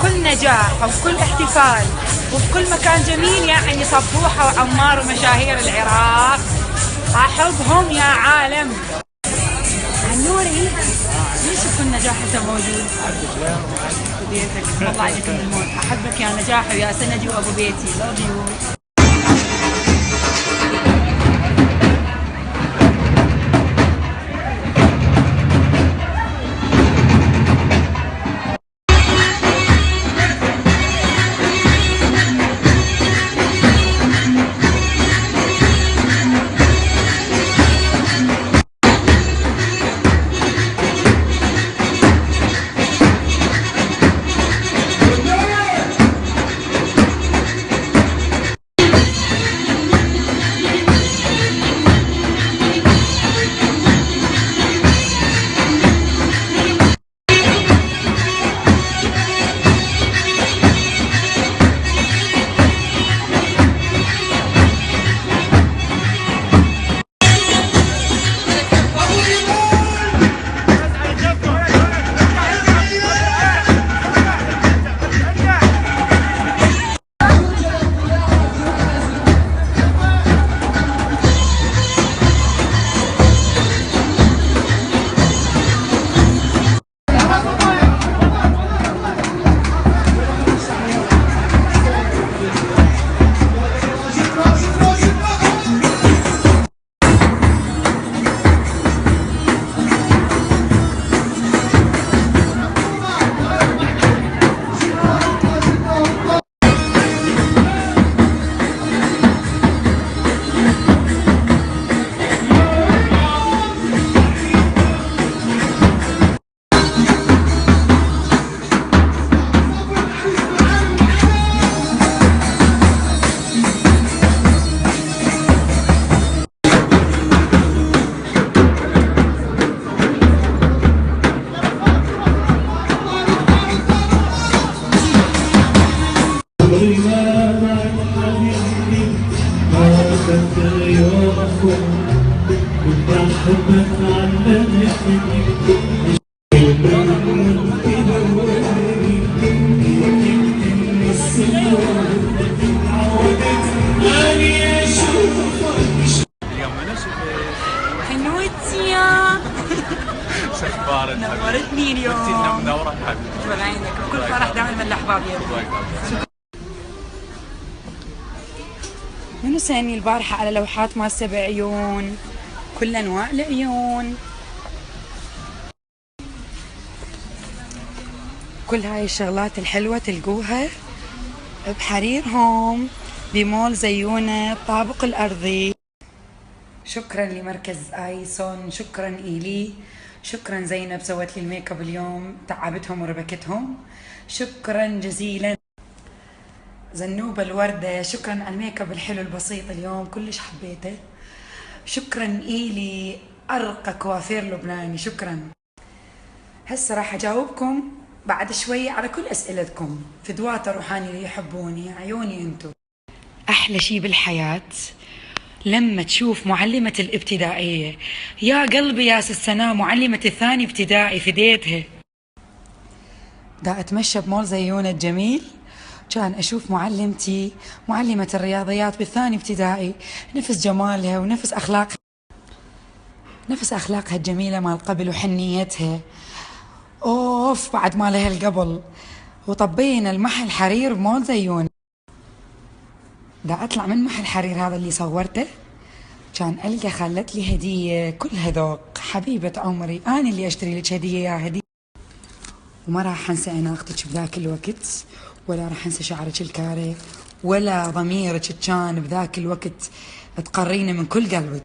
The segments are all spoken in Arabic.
كل نجاح وكل احتفال وفي كل مكان جميل يعني صبوحة وعمار ومشاهير العراق. أحبهم يا عالم. النوري ليش كل نجاح انت موجود؟ أحبك بيتك والله عليك الموت. أحبك يا نجاح ويا سندي وأبو بيتي. love you. حنوتيا شخبارك؟ نورتني اليوم. انت لنا منوره حبيبتي. شو عينك بكل فرح دائما من الاحباب يا ابوي. منو سألني البارحة على لوحات مال 7 عيون؟ كل انواع العيون. كل هاي الشغلات الحلوة تلقوها بحرير هوم بمول زيونة الطابق الأرضي. شكرا لمركز آيسون، شكرا إيلي، شكرا زينب سوت لي الميك اب اليوم، تعبتهم وربكتهم. شكرا جزيلا زنوبة الوردة، شكرا على الميك اب الحلو البسيط اليوم كلش حبيته. شكرا إيلي أرقى كوافير لبناني. شكرا. هسه راح أجاوبكم بعد شوي على كل أسئلتكم. فدوات روحاني اللي يحبوني عيوني انتو. أحلى شي بالحياة لما تشوف معلمة الابتدائية، يا قلبي يا سناء معلمة الثاني ابتدائي فديتها. دا أتمشى بمول زيونة الجميل، كان أشوف معلمتي معلمة الرياضيات بالثاني ابتدائي، نفس جمالها ونفس أخلاقها، نفس أخلاقها الجميلة مال قبل وحنيتها. أوف بعد ما لها القبل. وطبينا المحل حرير بمول زيونة. دا أطلع من محل حرير هذا اللي صورته، كان ألقى خلت لي هدية كلها ذوق. حبيبة عمري أنا اللي أشتري لك هدية يا هدية، وما راح أنسى أناقتك بذاك الوقت، ولا راح أنسى شعرك الكاري، ولا ضميرك كان بذاك الوقت تقريني من كل قلبك.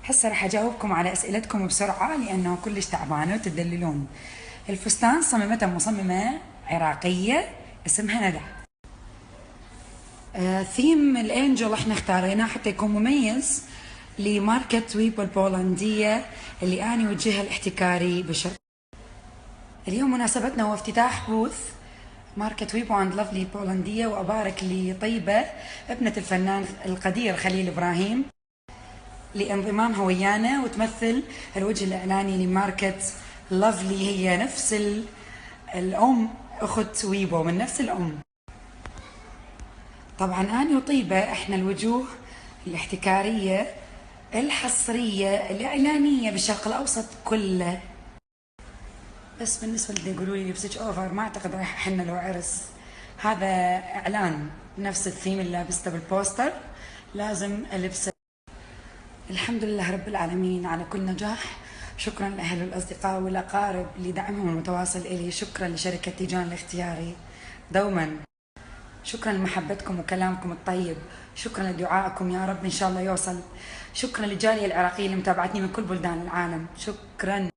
هسه راح أجاوبكم على أسئلتكم بسرعة لأنه كلش تعبانة وتدللون. الفستان صممتها مصممة عراقية اسمها ندى. ثيم الانجل احنا اختاريناه حتى يكون مميز لماركة ويبو البولندية اللي أنا وجهها الاحتكاري بالشرق. اليوم مناسبتنا هو افتتاح بوث ماركة ويبو اند لافلي البولندية، وأبارك لطيبة ابنة الفنان القدير خليل إبراهيم لانضمامها ويانا، وتمثل الوجه الإعلاني لماركة لافلي. هي نفس الأم أخت ويبو من نفس الأم. طبعا أنا وطيبة إحنا الوجوه الاحتكارية الحصرية الإعلانية بالشرق الأوسط كله. بس بالنسبة اللي يقولوا لي لبسك أوفر، ما أعتقد رايح حنا لو عرس. هذا إعلان نفس الثيم اللي لابسته بالبوستر، لازم ألبسه. الحمد لله رب العالمين على كل نجاح. شكرا لأهل والأصدقاء والأقارب لدعمهم المتواصل إلي. شكرا لشركة تيجان لاختياري دوما. شكرا لمحبتكم وكلامكم الطيب. شكرا لدعائكم، يا رب إن شاء الله يوصل. شكرا للجالية العراقية اللي متابعتني من كل بلدان العالم. شكرا.